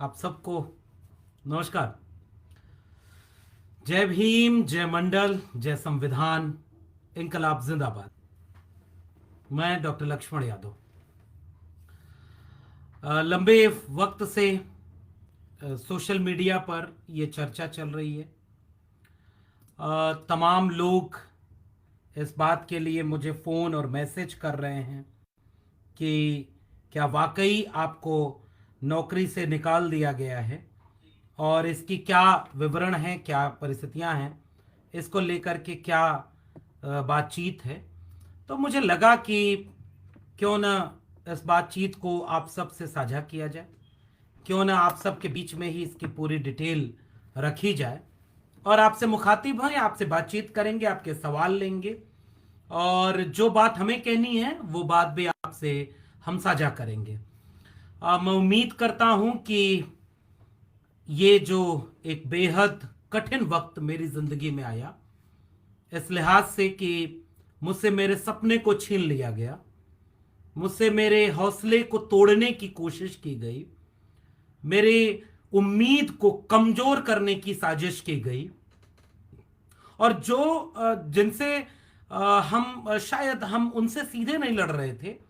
आप सबको नमस्कार। जय भीम, जय मंडल, जय संविधान, इनकलाब जिंदाबाद। मैं डॉक्टर लक्ष्मण यादव। लंबे वक्त से सोशल मीडिया पर यह चर्चा चल रही है। तमाम लोग इस बात के लिए मुझे फ़ोन और मैसेज कर रहे हैं कि क्या वाकई आपको नौकरी से निकाल दिया गया है और इसकी क्या विवरण है, क्या परिस्थितियां हैं, इसको लेकर के क्या बातचीत है। तो मुझे लगा कि क्यों ना इस बातचीत को आप सब से साझा किया जाए, क्यों ना आप सब के बीच में ही इसकी पूरी डिटेल रखी जाए और आपसे मुखातिब हैं, आपसे बातचीत करेंगे, आपके सवाल लेंगे और जो बात हमें कहनी है वो बात भी आपसे हम साझा करेंगे। मैं उम्मीद करता हूं कि ये जो एक बेहद कठिन वक्त मेरी जिंदगी में आया, इस लिहाज से कि मुझसे मेरे सपने को छीन लिया गया, मुझसे मेरे हौसले को तोड़ने की कोशिश की गई, मेरे उम्मीद को कमजोर करने की साजिश की गई और जो जिनसे हम शायद हम उनसे सीधे नहीं लड़ रहे थे,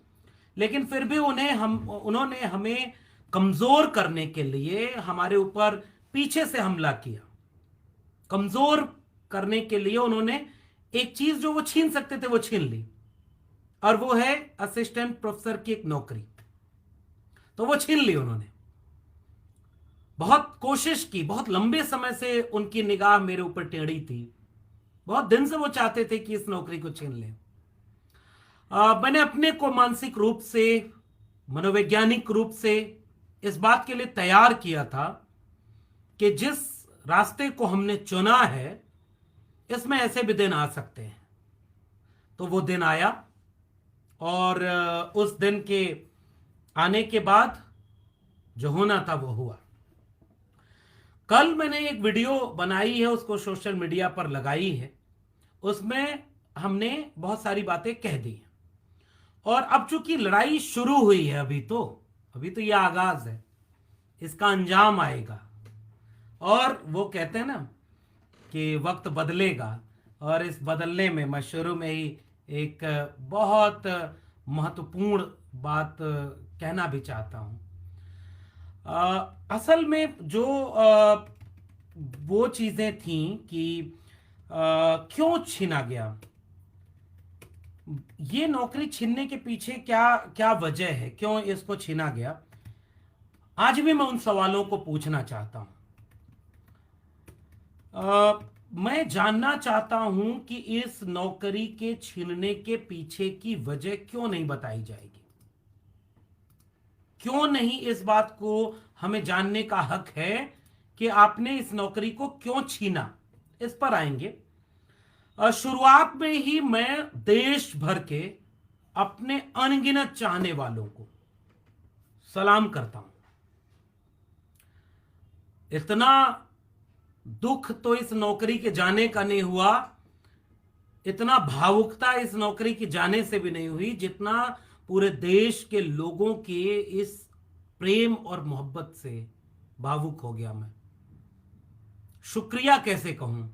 लेकिन फिर भी उन्होंने हमें कमजोर करने के लिए हमारे ऊपर पीछे से हमला किया। कमजोर करने के लिए उन्होंने एक चीज जो वो छीन सकते थे वो छीन ली, और वो है असिस्टेंट प्रोफेसर की एक नौकरी। तो वो छीन ली उन्होंने। बहुत कोशिश की, बहुत लंबे समय से उनकी निगाह मेरे ऊपर टेढ़ी थी, बहुत दिन से वो चाहते थे कि इस नौकरी को छीन लें। मैंने अपने को मानसिक रूप से, मनोवैज्ञानिक रूप से इस बात के लिए तैयार किया था कि जिस रास्ते को हमने चुना है इसमें ऐसे भी दिन आ सकते हैं। तो वो दिन आया और उस दिन के आने के बाद जो होना था वो हुआ। कल मैंने एक वीडियो बनाई है, उसको सोशल मीडिया पर लगाई है। उसमें हमने बहुत सारी बातें कह दी हैं और अब चूंकि लड़ाई शुरू हुई है, अभी तो यह आगाज है, इसका अंजाम आएगा। और वो कहते हैं ना कि वक्त बदलेगा, और इस बदलने में मैं शुरू में ही एक बहुत महत्वपूर्ण बात कहना भी चाहता हूं। असल में जो वो चीजें थीं कि क्यों छीना गया, ये नौकरी छीनने के पीछे क्या क्या वजह है, क्यों इसको छीना गया, आज भी मैं उन सवालों को पूछना चाहता हूं। मैं जानना चाहता हूं कि इस नौकरी के छीनने के पीछे की वजह क्यों नहीं बताई जाएगी, क्यों नहीं इस बात को हमें जानने का हक है कि आपने इस नौकरी को क्यों छीना। इस पर आएंगे। शुरुआत में ही मैं देश भर के अपने अनगिनत चाहने वालों को सलाम करता हूं। इतना दुख तो इस नौकरी के जाने का नहीं हुआ, इतना भावुकता इस नौकरी के जाने से भी नहीं हुई, जितना पूरे देश के लोगों के इस प्रेम और मोहब्बत से भावुक हो गया मैं। शुक्रिया कैसे कहूं।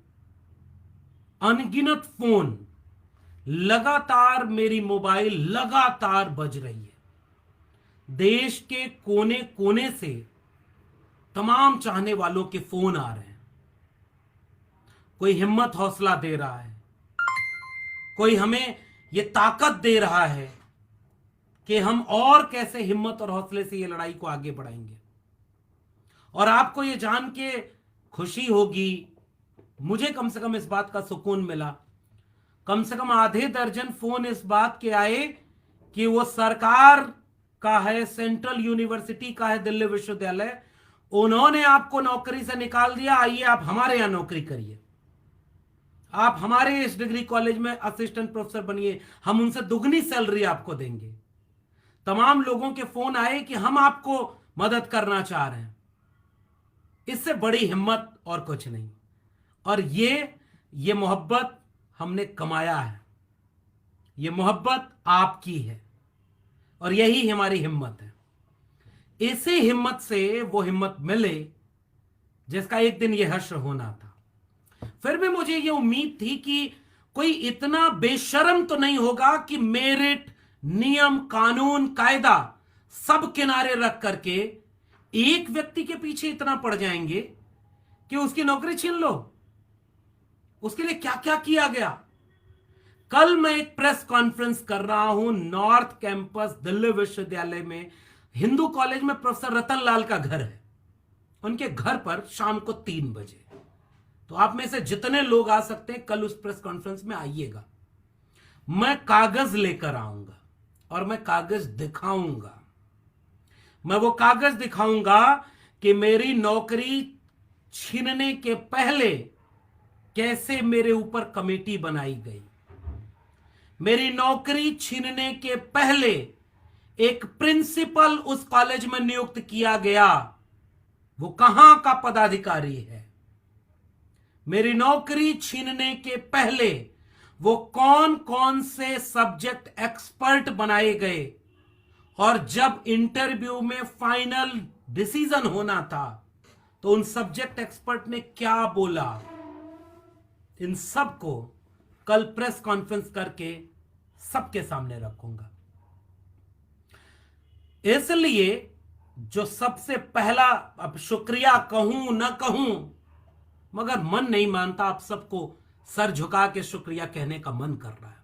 अनगिनत फोन लगातार, मेरी मोबाइल लगातार बज रही है, देश के कोने कोने से तमाम चाहने वालों के फोन आ रहे हैं। कोई हिम्मत हौसला दे रहा है, कोई हमें यह ताकत दे रहा है कि हम और कैसे हिम्मत और हौसले से ये लड़ाई को आगे बढ़ाएंगे। और आपको ये जान के खुशी होगी, मुझे कम से कम इस बात का सुकून मिला, कम से कम आधे दर्जन फोन इस बात के आए कि वो सरकार का है, सेंट्रल यूनिवर्सिटी का है, दिल्ली विश्वविद्यालय, उन्होंने आपको नौकरी से निकाल दिया, आइए आप हमारे यहां नौकरी करिए, आप हमारे इस डिग्री कॉलेज में असिस्टेंट प्रोफेसर बनिए, हम उनसे दुगनी सैलरी आपको देंगे। तमाम लोगों के फोन आए कि हम आपको मदद करना चाह रहे हैं। इससे बड़ी हिम्मत और कुछ नहीं। और ये मोहब्बत हमने कमाया है, ये मोहब्बत आपकी है और यही हमारी हिम्मत है इसी हिम्मत से वो हिम्मत मिले जिसका एक दिन ये हश्र होना था। फिर भी मुझे ये उम्मीद थी कि कोई इतना बेशर्म तो नहीं होगा कि मेरिट, नियम, कानून, कायदा सब किनारे रख करके एक व्यक्ति के पीछे इतना पड़ जाएंगे कि उसकी नौकरी छीन लो। उसके लिए क्या क्या किया गया। कल मैं एक प्रेस कॉन्फ्रेंस कर रहा हूं नॉर्थ कैंपस दिल्ली विश्वविद्यालय में, हिंदू कॉलेज में प्रोफेसर रतन लाल का घर है। उनके घर पर शाम को 3 बजे, तो आप में से जितने लोग आ सकते हैं कल उस प्रेस कॉन्फ्रेंस में आइएगा। मैं कागज लेकर आऊंगा और मैं कागज दिखाऊंगा। मैं वो कागज दिखाऊंगा कि मेरी नौकरी छीनने के पहले कैसे मेरे ऊपर कमेटी बनाई गई। मेरी नौकरी छीनने के पहले एक प्रिंसिपल उस कॉलेज में नियुक्त किया गया, वो कहां का पदाधिकारी है। मेरी नौकरी छीनने के पहले वो कौन कौन से सब्जेक्ट एक्सपर्ट बनाए गए, और जब इंटरव्यू में फाइनल डिसीजन होना था तो उन सब्जेक्ट एक्सपर्ट ने क्या बोला। इन सब को कल प्रेस कॉन्फ्रेंस करके सबके सामने रखूंगा। इसलिए जो सबसे पहला, अब शुक्रिया कहूं ना कहूं, मगर मन नहीं मानता, आप सबको सर झुका के शुक्रिया कहने का मन कर रहा है।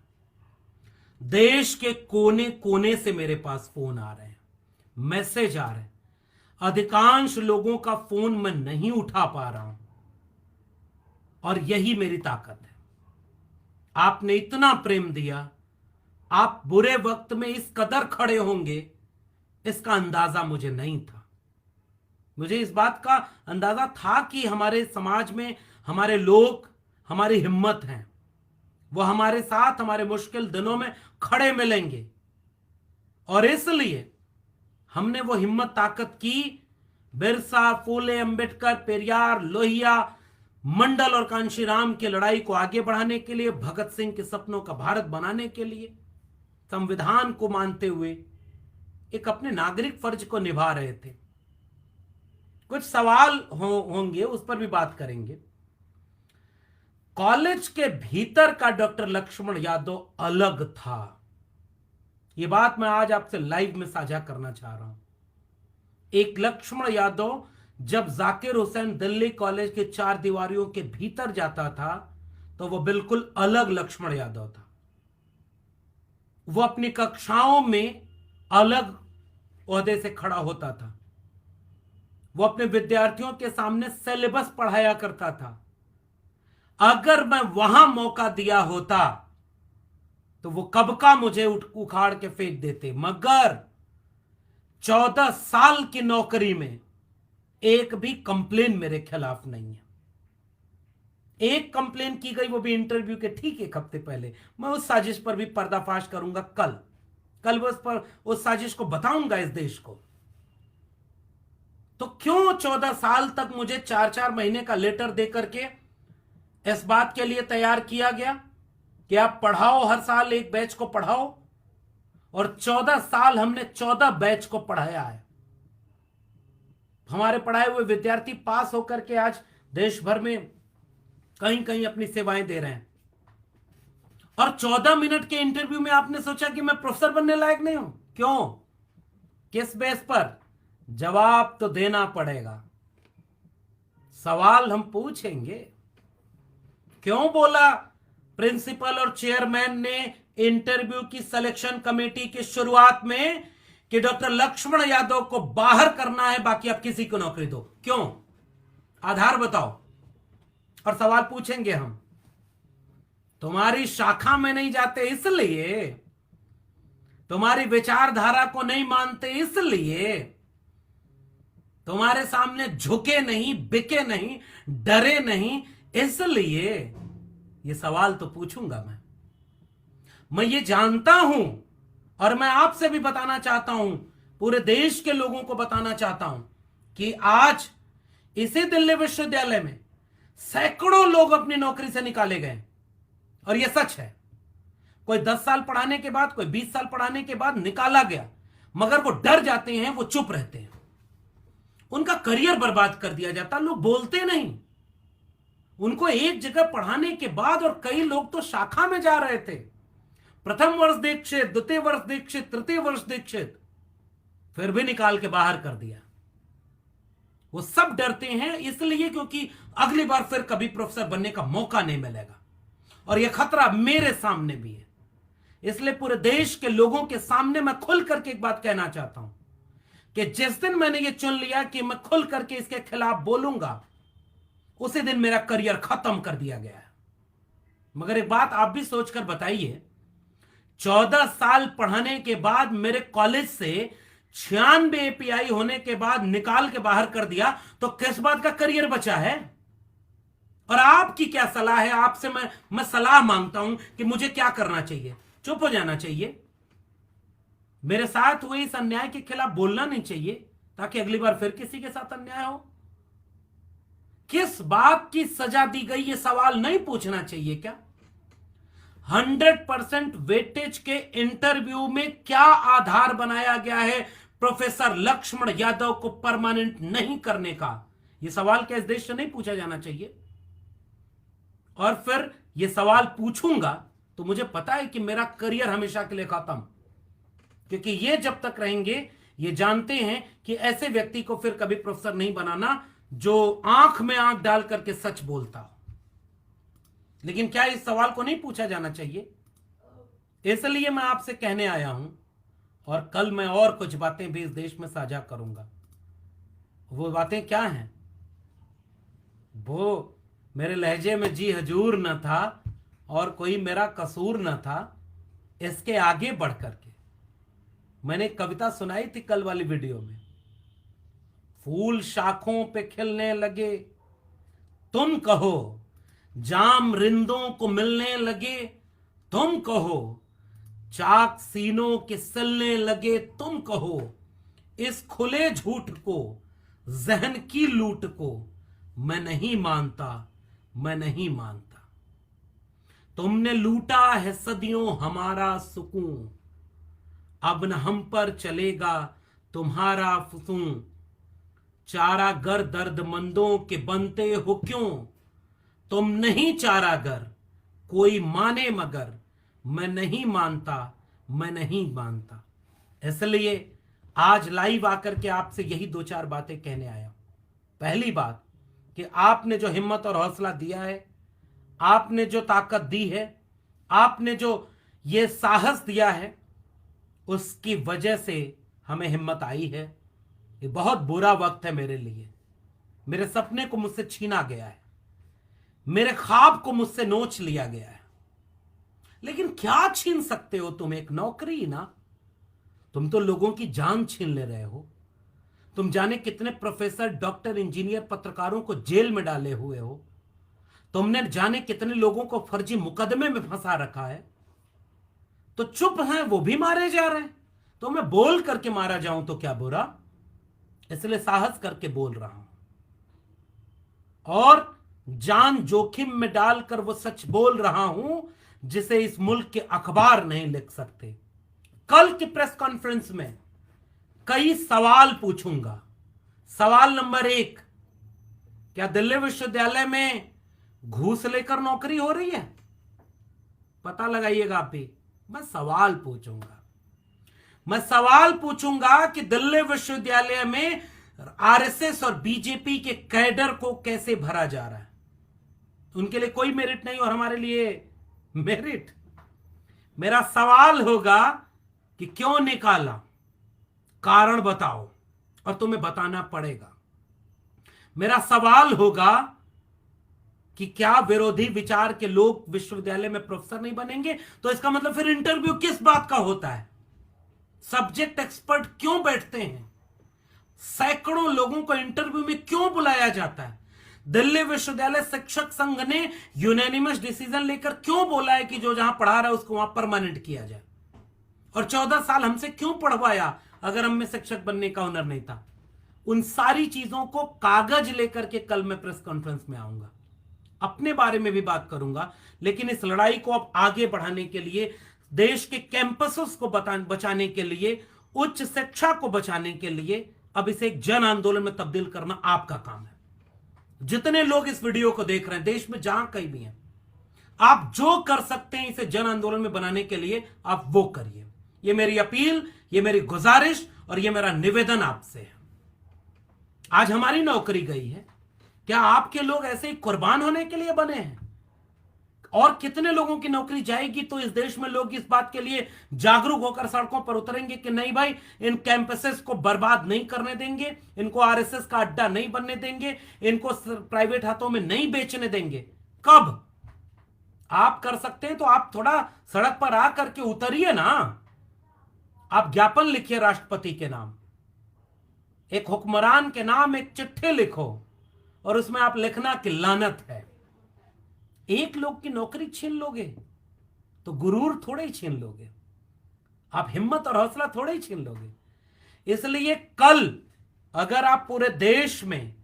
देश के कोने कोने से मेरे पास फोन आ रहे हैं, मैसेज आ रहे हैं। अधिकांश लोगों का फोन मैं नहीं उठा पा रहा हूं, और यही मेरी ताकत है। आपने इतना प्रेम दिया, आप बुरे वक्त में इस कदर खड़े होंगे, इसका अंदाजा मुझे नहीं था। मुझे इस बात का अंदाजा था कि हमारे समाज में हमारे लोग, हमारी हिम्मत हैं, वो हमारे साथ हमारे मुश्किल दिनों में खड़े मिलेंगे, और इसलिए हमने वो हिम्मत ताकत की। बिरसा, फूले, अंबेडकर, पेरियार, लोहिया, मंडल और कांशीराम की लड़ाई को आगे बढ़ाने के लिए, भगत सिंह के सपनों का भारत बनाने के लिए, संविधान को मानते हुए एक अपने नागरिक फर्ज को निभा रहे थे। कुछ सवाल होंगे, उस पर भी बात करेंगे। कॉलेज के भीतर का डॉक्टर लक्ष्मण यादव अलग था। यह बात मैं आज आपसे लाइव में साझा करना चाह रहा हूं। एक लक्ष्मण यादव जब जाकिर हुसैन दिल्ली कॉलेज के 4 दीवारियों के भीतर जाता था तो वो बिल्कुल अलग लक्ष्मण यादव था। वो अपनी कक्षाओं में अलग ओहदे से खड़ा होता था। वो अपने विद्यार्थियों के सामने सिलेबस पढ़ाया करता था। अगर मैं वहां मौका दिया होता तो वो कब का मुझे उखाड़ के फेंक देते, मगर 14 साल की नौकरी में एक भी कंप्लेन मेरे खिलाफ नहीं है। एक कंप्लेन की गई, वो भी इंटरव्यू के ठीक 1 हफ्ते पहले। मैं उस साजिश पर भी पर्दाफाश करूंगा कल वो उस साजिश को बताऊंगा इस देश को। तो क्यों 14 साल तक मुझे 4-4 महीने का लेटर देकर के इस बात के लिए तैयार किया गया कि आप पढ़ाओ, हर साल एक बैच को पढ़ाओ, और 14 साल हमने 14 बैच को पढ़ाया है। हमारे पढ़ाए हुए विद्यार्थी पास होकर के आज देश भर में कहीं कहीं अपनी सेवाएं दे रहे हैं। और 14 मिनट के इंटरव्यू में आपने सोचा कि मैं प्रोफेसर बनने लायक नहीं हूं। क्यों, किस बेस पर? जवाब तो देना पड़ेगा, सवाल हम पूछेंगे। क्यों बोला प्रिंसिपल और चेयरमैन ने इंटरव्यू की सिलेक्शन कमेटी की शुरुआत में कि डॉक्टर लक्ष्मण यादव को बाहर करना है, बाकी आप किसी को नौकरी दो? क्यों? आधार बताओ। और सवाल पूछेंगे हम। तुम्हारी शाखा में नहीं जाते इसलिए, तुम्हारी विचारधारा को नहीं मानते इसलिए, तुम्हारे सामने झुके नहीं, बिके नहीं, डरे नहीं इसलिए, ये सवाल तो पूछूंगा मैं ये जानता हूं, और मैं आपसे भी बताना चाहता हूं, पूरे देश के लोगों को बताना चाहता हूं कि आज इसी दिल्ली विश्वविद्यालय में सैकड़ों लोग अपनी नौकरी से निकाले गए, और यह सच है। कोई 10 साल पढ़ाने के बाद, कोई 20 साल पढ़ाने के बाद निकाला गया, मगर वो डर जाते हैं, वो चुप रहते हैं। उनका करियर बर्बाद कर दिया जाता। लोग बोलते नहीं। उनको एक जगह पढ़ाने के बाद, और कई लोग तो शाखा में जा रहे थे, प्रथम वर्ष दीक्षित, द्वितीय वर्ष दीक्षित, तृतीय वर्ष दीक्षित, फिर भी निकाल के बाहर कर दिया। वो सब डरते हैं इसलिए क्योंकि अगली बार फिर कभी प्रोफेसर बनने का मौका नहीं मिलेगा। और यह खतरा मेरे सामने भी है। इसलिए पूरे देश के लोगों के सामने मैं खुल करके एक बात कहना चाहता हूं कि जिस दिन मैंने ये चुन लिया कि मैं खुल करके इसके खिलाफ बोलूंगा, उसी दिन मेरा करियर खत्म कर दिया गया है। मगर एक बात आप भी सोचकर बताइए, 14 साल पढ़ाने के बाद मेरे कॉलेज से 96 एपीआई होने के बाद निकाल के बाहर कर दिया, तो किस बात का करियर बचा है? और आपकी क्या सलाह है? आपसे मैं सलाह मांगता हूं कि मुझे क्या करना चाहिए। चुप हो जाना चाहिए? मेरे साथ हुए इस अन्याय के खिलाफ बोलना नहीं चाहिए ताकि अगली बार फिर किसी के साथ अन्याय हो? किस बात की सजा दी गई, यह सवाल नहीं पूछना चाहिए क्या? 100% वेटेज के इंटरव्यू में क्या आधार बनाया गया है प्रोफेसर लक्ष्मण यादव को परमानेंट नहीं करने का? यह सवाल क्या इस देश से नहीं पूछा जाना चाहिए? और फिर यह सवाल पूछूंगा तो मुझे पता है कि मेरा करियर हमेशा के लिए खत्म, क्योंकि ये जब तक रहेंगे, ये जानते हैं कि ऐसे व्यक्ति को फिर कभी प्रोफेसर नहीं बनाना जो आंख में आंख डाल करके सच बोलता हो। लेकिन क्या इस सवाल को नहीं पूछा जाना चाहिए? इसलिए मैं आपसे कहने आया हूं, और कल मैं और कुछ बातें भी इस देश में साझा करूंगा। वो बातें क्या हैं? वो मेरे लहजे में जी हजूर न था और कोई मेरा कसूर न था। इसके आगे बढ़ करके मैंने एक कविता सुनाई थी कल वाली वीडियो में। फूल शाखों पे खिलने लगे, तुम कहो, जाम रिंदों को मिलने लगे, तुम कहो, चाक सीनों के सिलने लगे, तुम कहो, इस खुले झूठ को, जहन की लूट को मैं नहीं मानता, मैं नहीं मानता। तुमने लूटा है सदियों हमारा सुकून, अब न हम पर चलेगा तुम्हारा फुसून। चारागर दर्दमंदों के बनते हो क्यों, तुम नहीं चारागर, कोई माने मगर, मैं नहीं मानता, मैं नहीं मानता। इसलिए आज लाइव आकर के आपसे यही 2-4 बातें कहने आया। पहली बात कि आपने जो हिम्मत और हौसला दिया है, आपने जो ताकत दी है, आपने जो ये साहस दिया है, उसकी वजह से हमें हिम्मत आई है। ये बहुत बुरा वक्त है मेरे लिए। मेरे सपने को मुझसे छीना गया है, मेरे ख्वाब को मुझसे नोच लिया गया है। लेकिन क्या छीन सकते हो तुम? एक नौकरी ना। तुम तो लोगों की जान छीन ले रहे हो। तुम जाने कितने प्रोफेसर, डॉक्टर, इंजीनियर, पत्रकारों को जेल में डाले हुए हो। तुमने जाने कितने लोगों को फर्जी मुकदमे में फंसा रखा है। तो चुप हैं, वो भी मारे जा रहे हैं। तो मैं बोल करके मारा जाऊं तो क्या बुरा? इसलिए साहस करके बोल रहा हूं, और जान जोखिम में डालकर वो सच बोल रहा हूं जिसे इस मुल्क के अखबार नहीं लिख सकते। कल की प्रेस कॉन्फ्रेंस में कई सवाल पूछूंगा। सवाल नंबर 1, क्या दिल्ली विश्वविद्यालय में घूस लेकर नौकरी हो रही है? पता लगाइएगा आप भी। मैं सवाल पूछूंगा कि दिल्ली विश्वविद्यालय में आरएसएस और बीजेपी के कैडर को कैसे भरा जा रहा है। उनके लिए कोई मेरिट नहीं और हमारे लिए मेरिट। मेरा सवाल होगा कि क्यों निकाला, कारण बताओ, और तुम्हें बताना पड़ेगा। मेरा सवाल होगा कि क्या विरोधी विचार के लोग विश्वविद्यालय में प्रोफेसर नहीं बनेंगे? तो इसका मतलब फिर इंटरव्यू किस बात का होता है? सब्जेक्ट एक्सपर्ट क्यों बैठते हैं? सैकड़ों लोगों को इंटरव्यू में क्यों बुलाया जाता है? दिल्ली विश्वविद्यालय शिक्षक संघ ने यूनानिमस डिसीजन लेकर क्यों बोला है कि जो जहां पढ़ा रहा है उसको वहां परमानेंट किया जाए? और 14 साल हमसे क्यों पढ़वाया अगर हम में शिक्षक बनने का हुनर नहीं था? उन सारी चीजों को कागज लेकर के कल मैं प्रेस कॉन्फ्रेंस में आऊंगा। अपने बारे में भी बात करूंगा, लेकिन इस लड़ाई को अब आगे बढ़ाने के लिए, देश के कैंपसेस को बचाने के लिए, उच्च शिक्षा को बचाने के लिए अब इसे एक जन आंदोलन में तब्दील करना आपका काम है। जितने लोग इस वीडियो को देख रहे हैं देश में जहां कहीं भी हैं, आप जो कर सकते हैं इसे जन आंदोलन में बनाने के लिए आप वो करिए। ये मेरी अपील, ये मेरी गुजारिश और ये मेरा निवेदन आपसे है। आज हमारी नौकरी गई है, क्या आपके लोग ऐसे ही कुर्बान होने के लिए बने हैं? और कितने लोगों की नौकरी जाएगी तो इस देश में लोग इस बात के लिए जागरूक होकर सड़कों पर उतरेंगे कि नहीं भाई, इन कैंपसेस को बर्बाद नहीं करने देंगे, इनको आरएसएस का अड्डा नहीं बनने देंगे, इनको प्राइवेट हाथों में नहीं बेचने देंगे। कब आप कर सकते हैं तो आप थोड़ा सड़क पर आ करके उतरिए ना। आप ज्ञापन लिखिए राष्ट्रपति के नाम, एक हुक्मरान के नाम एक चिट्ठी लिखो और उसमें आप लिखना कि लानत है। एक लोग की नौकरी छीन लोगे तो गुरूर थोड़े ही छीन लोगे, आप हिम्मत और हौसला थोड़े ही छीन लोगे। इसलिए कल अगर आप पूरे देश में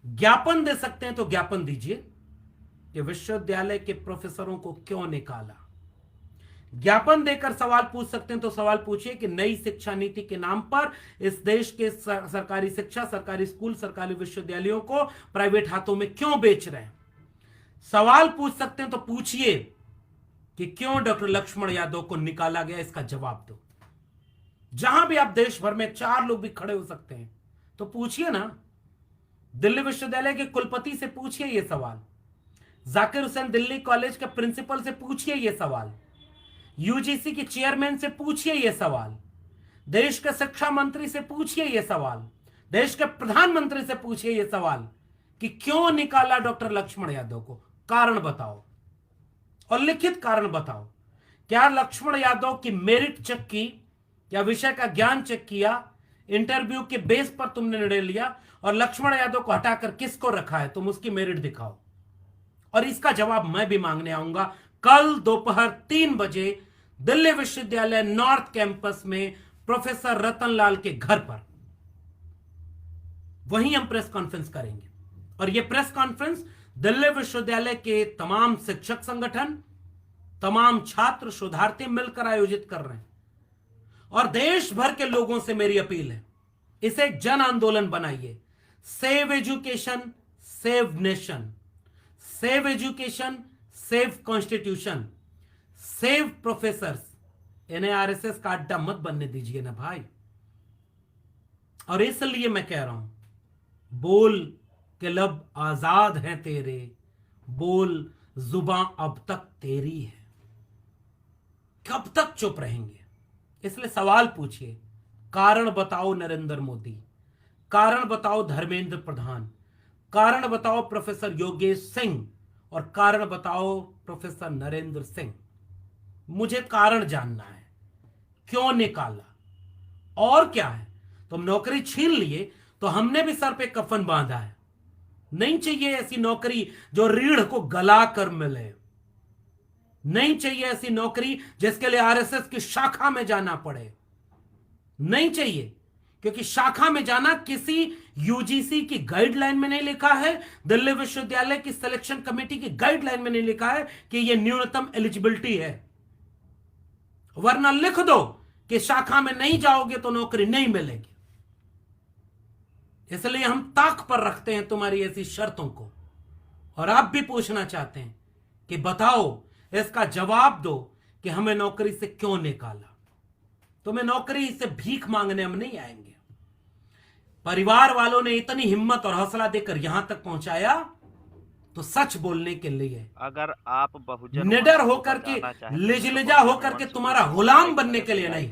ज्ञापन दे सकते हैं तो ज्ञापन दीजिए कि विश्वविद्यालय के प्रोफेसरों को क्यों निकाला। ज्ञापन देकर सवाल पूछ सकते हैं तो सवाल पूछिए कि नई शिक्षा नीति के नाम पर इस देश के सरकारी शिक्षा, सरकारी स्कूल, सरकारी विश्वविद्यालयों को प्राइवेट हाथों में क्यों बेच रहे हैं। सवाल पूछ सकते हैं तो पूछिए कि क्यों डॉक्टर लक्ष्मण यादव को निकाला गया, इसका जवाब दो। जहां भी आप देश भर में 4 लोग भी खड़े हो सकते हैं तो पूछिए ना। दिल्ली विश्वविद्यालय के कुलपति से पूछिए ये सवाल, जाकिर हुसैन दिल्ली कॉलेज के प्रिंसिपल से पूछिए ये सवाल, यूजीसी के चेयरमैन से पूछिए ये सवाल, देश के शिक्षा मंत्री से पूछिए ये सवाल, देश के प्रधानमंत्री से पूछिए ये सवाल कि क्यों निकाला डॉक्टर लक्ष्मण यादव को। कारण बताओ और लिखित कारण बताओ। क्या लक्ष्मण यादव की मेरिट चेक की, क्या विषय का ज्ञान चेक किया, इंटरव्यू के बेस पर तुमने निर्णय लिया और लक्ष्मण यादव को हटाकर किसको रखा है? तुम उसकी मेरिट दिखाओ। और इसका जवाब मैं भी मांगने आऊंगा कल दोपहर 3 बजे दिल्ली विश्वविद्यालय नॉर्थ कैंपस में प्रोफेसर रतनलाल के घर पर। वहीं हम प्रेस कॉन्फ्रेंस करेंगे और यह प्रेस कॉन्फ्रेंस दिल्ली विश्वविद्यालय के तमाम शिक्षक संगठन, तमाम छात्र शोधार्थी मिलकर आयोजित कर रहे हैं। और देश भर के लोगों से मेरी अपील है, इसे एक जन आंदोलन बनाइए। Save education, save nation, save education, save constitution, save professors. इन्हें आरएसएस का अड्डा मत बनने दीजिए ना भाई। और इसलिए मैं कह रहा हूं, बोल के लब आजाद हैं तेरे, बोल जुबां अब तक तेरी है। कब तक चुप रहेंगे? इसलिए सवाल पूछिए। कारण बताओ नरेंद्र मोदी, कारण बताओ धर्मेंद्र प्रधान, कारण बताओ प्रोफेसर योगेश सिंह और कारण बताओ प्रोफेसर नरेंद्र सिंह। मुझे कारण जानना है, क्यों निकाला और क्या है। तुम नौकरी छीन लिए तो हमने भी सर पे कफन बांधा है। नहीं चाहिए ऐसी नौकरी जो रीढ़ को गला कर मिले। नहीं चाहिए ऐसी नौकरी जिसके लिए आरएसएस की शाखा में जाना पड़े। नहीं चाहिए, क्योंकि शाखा में जाना किसी यूजीसी की गाइडलाइन में नहीं लिखा है, दिल्ली विश्वविद्यालय की सिलेक्शन कमेटी की गाइडलाइन में नहीं लिखा है कि यह न्यूनतम एलिजिबिलिटी है। वरना लिख दो कि शाखा में नहीं जाओगे तो नौकरी नहीं मिलेगी। इसलिए हम ताक पर रखते हैं तुम्हारी ऐसी शर्तों को। और आप भी पूछना चाहते हैं कि बताओ, इसका जवाब दो कि हमें नौकरी से क्यों निकाला। तुम्हें नौकरी से भीख मांगने हम नहीं आएंगे। परिवार वालों ने इतनी हिम्मत और हौसला देकर यहां तक पहुंचाया तो सच बोलने के लिए, अगर आप बहुजन निडर होकर के, लिजलिजा होकर के तुम्हारा गुलाम बनने के लिए नहीं।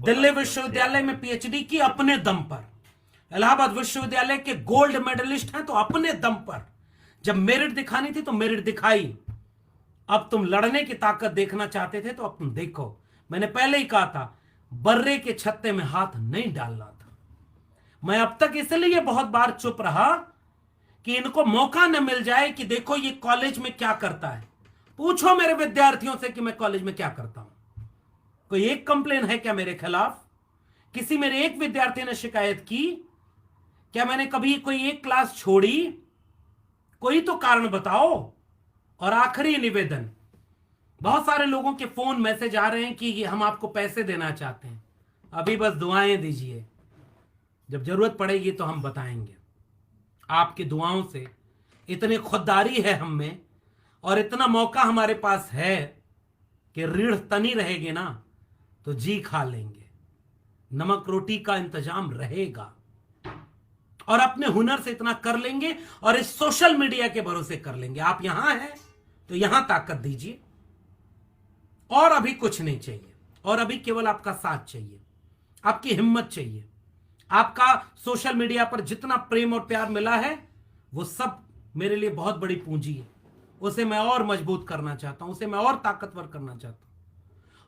दिल्ली विश्वविद्यालय में पीएचडी की अपने दम पर, इलाहाबाद विश्वविद्यालय के गोल्ड मेडलिस्ट हैं तो अपने दम पर। जब मेरिट दिखानी थी तो मेरिट दिखाई। अब तुम लड़ने की ताकत देखना चाहते थे तो अब तुम देखो। मैंने पहले ही कहा था, बर्रे के छत्ते में हाथ नहीं डालना था। मैं अब तक इसलिए बहुत बार चुप रहा कि इनको मौका न मिल जाए कि देखो ये कॉलेज में क्या करता है। पूछो मेरे विद्यार्थियों से कि मैं कॉलेज में क्या करता हूं। कोई एक कंप्लेन है क्या मेरे खिलाफ? किसी मेरे एक विद्यार्थी ने शिकायत की क्या? मैंने कभी कोई एक क्लास छोड़ी? कोई तो कारण बताओ। और आखिरी निवेदन, बहुत सारे लोगों के फोन मैसेज आ रहे हैं कि हम आपको पैसे देना चाहते हैं। अभी बस दुआएं दीजिए, जब जरूरत पड़ेगी तो हम बताएंगे। आपकी दुआओं से इतनी खुददारी है हम में और इतना मौका हमारे पास है कि रीढ़ तनी रहेगी ना तो जी खा लेंगे, नमक रोटी का इंतजाम रहेगा और अपने हुनर से इतना कर लेंगे और इस सोशल मीडिया के भरोसे कर लेंगे। आप यहां हैं तो यहां ताकत दीजिए और अभी कुछ नहीं चाहिए, और अभी केवल आपका साथ चाहिए, आपकी हिम्मत चाहिए। आपका सोशल मीडिया पर जितना प्रेम और प्यार मिला है वो सब मेरे लिए बहुत बड़ी पूंजी है। उसे मैं और मजबूत करना चाहता हूं, उसे मैं और ताकतवर करना चाहता हूं।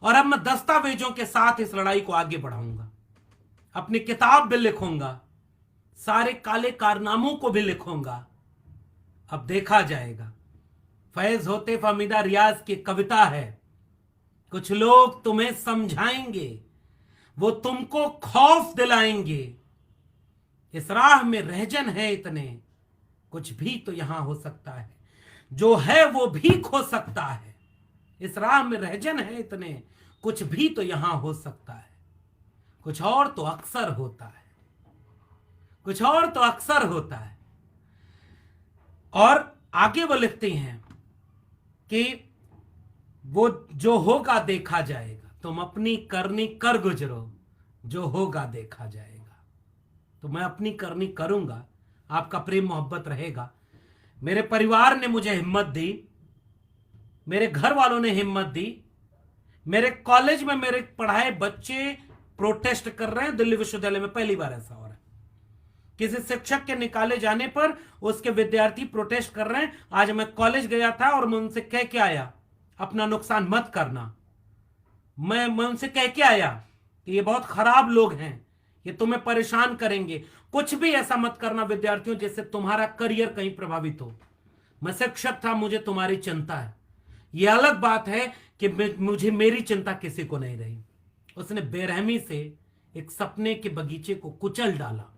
और अब मैं दस्तावेजों के साथ इस लड़ाई को आगे बढ़ाऊंगा, अपनी किताब भी लिखूंगा, सारे काले कारनामों को भी लिखूंगा। अब देखा जाएगा। फैज होते फमीदा रियाज की कविता है, कुछ लोग तुम्हें समझाएंगे, वो तुमको खौफ दिलाएंगे। इस राह में रहजन है इतने, कुछ भी तो यहां हो सकता है, जो है वो भी खो सकता है। इस राह में रहजन है इतने, कुछ भी तो यहां हो सकता है। कुछ और तो अक्सर होता है, कुछ और तो अक्सर होता है। और आगे वो लिखते हैं कि वो जो होगा देखा जाएगा, तुम अपनी करनी कर गुजरो, जो होगा देखा जाएगा। तो मैं अपनी करनी करूंगा, आपका प्रेम मोहब्बत रहेगा। मेरे परिवार ने मुझे हिम्मत दी, मेरे घर वालों ने हिम्मत दी। मेरे कॉलेज में मेरे पढ़ाए बच्चे प्रोटेस्ट कर रहे हैं। दिल्ली विश्वविद्यालय में पहली बार ऐसा हो रहा है, किसी शिक्षक के निकाले जाने पर उसके विद्यार्थी प्रोटेस्ट कर रहे हैं। आज मैं कॉलेज गया था और मैं उनसे कह के आया, अपना नुकसान मत करना। मैं उनसे कह के आया कि ये बहुत खराब लोग हैं, ये तुम्हें परेशान करेंगे, कुछ भी ऐसा मत करना विद्यार्थियों जिससे तुम्हारा करियर कहीं प्रभावित हो। मैं शिक्षक था, मुझे तुम्हारी चिंता है। यह अलग बात है कि मुझे मेरी चिंता किसी को नहीं रही। उसने बेरहमी से एक सपने के बगीचे को कुचल डाला,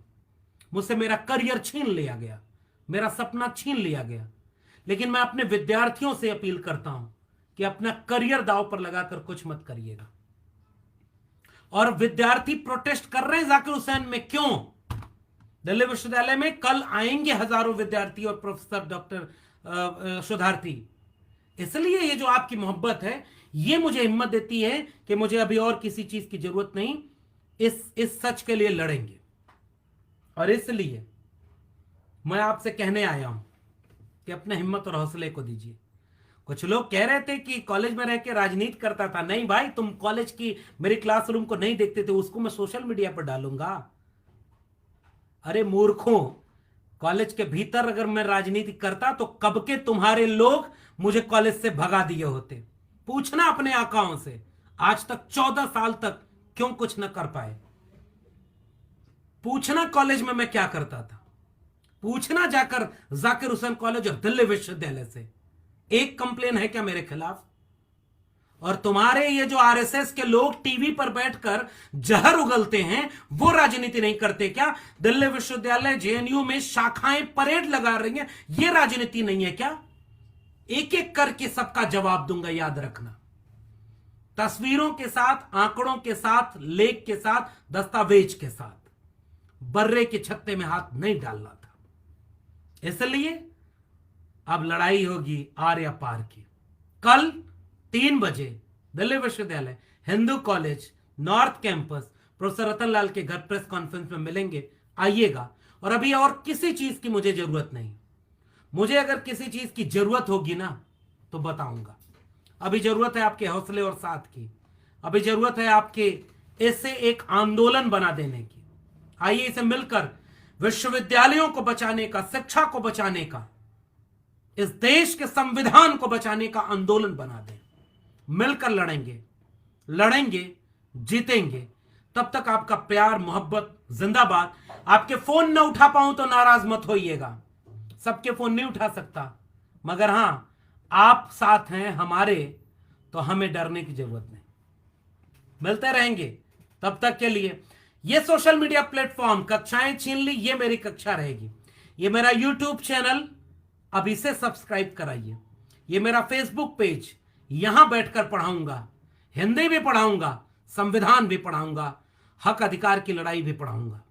मुझसे मेरा करियर छीन लिया गया, मेरा सपना छीन लिया गया। लेकिन मैं अपने विद्यार्थियों से अपील करता हूं कि अपना करियर दांव पर लगाकर कुछ मत करिएगा। और विद्यार्थी प्रोटेस्ट कर रहे हैं जाकिर हुसैन में, क्यों? दिल्ली विश्वविद्यालय में कल आएंगे हजारों विद्यार्थी और प्रोफेसर, डॉक्टर, शोधार्थी। इसलिए ये जो आपकी मोहब्बत है ये मुझे हिम्मत देती है कि मुझे अभी और किसी चीज की जरूरत नहीं, इस सच के लिए लड़ेंगे। और इसलिए मैं आपसे कहने आया हूं कि अपने हिम्मत और हौसले को दीजिए। कुछ लोग कह रहे थे कि कॉलेज में रह के राजनीति करता था। नहीं भाई, तुम कॉलेज की मेरी क्लासरूम को नहीं देखते थे, उसको मैं सोशल मीडिया पर डालूंगा। अरे मूर्खों, कॉलेज के भीतर अगर मैं राजनीति करता तो कब के तुम्हारे लोग मुझे कॉलेज से भगा दिए होते। पूछना अपने आकाओं से, आज तक 14 साल तक क्यों कुछ न कर पाए। पूछना कॉलेज में मैं क्या करता था, पूछना जाकर जाकिर हुसैन कॉलेज और दिल्ली विश्वविद्यालय से। एक कंप्लेन है क्या मेरे खिलाफ? और तुम्हारे ये जो आरएसएस के लोग टीवी पर बैठकर जहर उगलते हैं, वो राजनीति नहीं करते क्या? दिल्ली विश्वविद्यालय जेएनयू में शाखाएं परेड लगा रही हैं, ये राजनीति नहीं है क्या? एक एक करके सबका जवाब दूंगा, याद रखना। तस्वीरों के साथ, आंकड़ों के साथ, लेख के साथ, दस्तावेज के साथ। बर्रे के छत्ते में हाथ नहीं डालना था। इसलिए अब लड़ाई होगी आर या पार की। कल 3 बजे दिल्ली विश्वविद्यालय Hindu college north campus professor Ratan Lal के घर प्रेस कॉन्फ्रेंस में मिलेंगे, आइएगा। और अभी और किसी चीज की मुझे जरूरत नहीं। मुझे अगर किसी चीज की जरूरत होगी ना तो बताऊंगा। अभी जरूरत है आपके हौसले और साथ की। अभी जरूरत है आपके इसे एक आंदोलन बना देने की। आइए इसे मिलकर विश्वविद्यालयों को बचाने का, शिक्षा को बचाने का, इस देश के संविधान को बचाने का आंदोलन बना दें। मिलकर लड़ेंगे, लड़ेंगे, जीतेंगे। तब तक आपका प्यार मोहब्बत जिंदाबाद। आपके फोन न उठा पाऊं तो नाराज मत होइएगा, सबके फोन नहीं उठा सकता, मगर हां, आप साथ हैं हमारे तो हमें डरने की जरूरत नहीं। मिलते रहेंगे। तब तक के लिए ये सोशल मीडिया प्लेटफॉर्म कक्षाएं छीन ली, ये मेरी कक्षा रहेगी। ये मेरा यूट्यूब चैनल, अब इसे सब्सक्राइब कराइए। ये मेरा फेसबुक पेज, यहां बैठकर पढ़ाऊंगा, हिंदी भी पढ़ाऊंगा, संविधान भी पढ़ाऊंगा, हक अधिकार की लड़ाई भी पढ़ाऊंगा।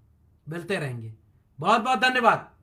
मिलते रहेंगे। बहुत बहुत धन्यवाद।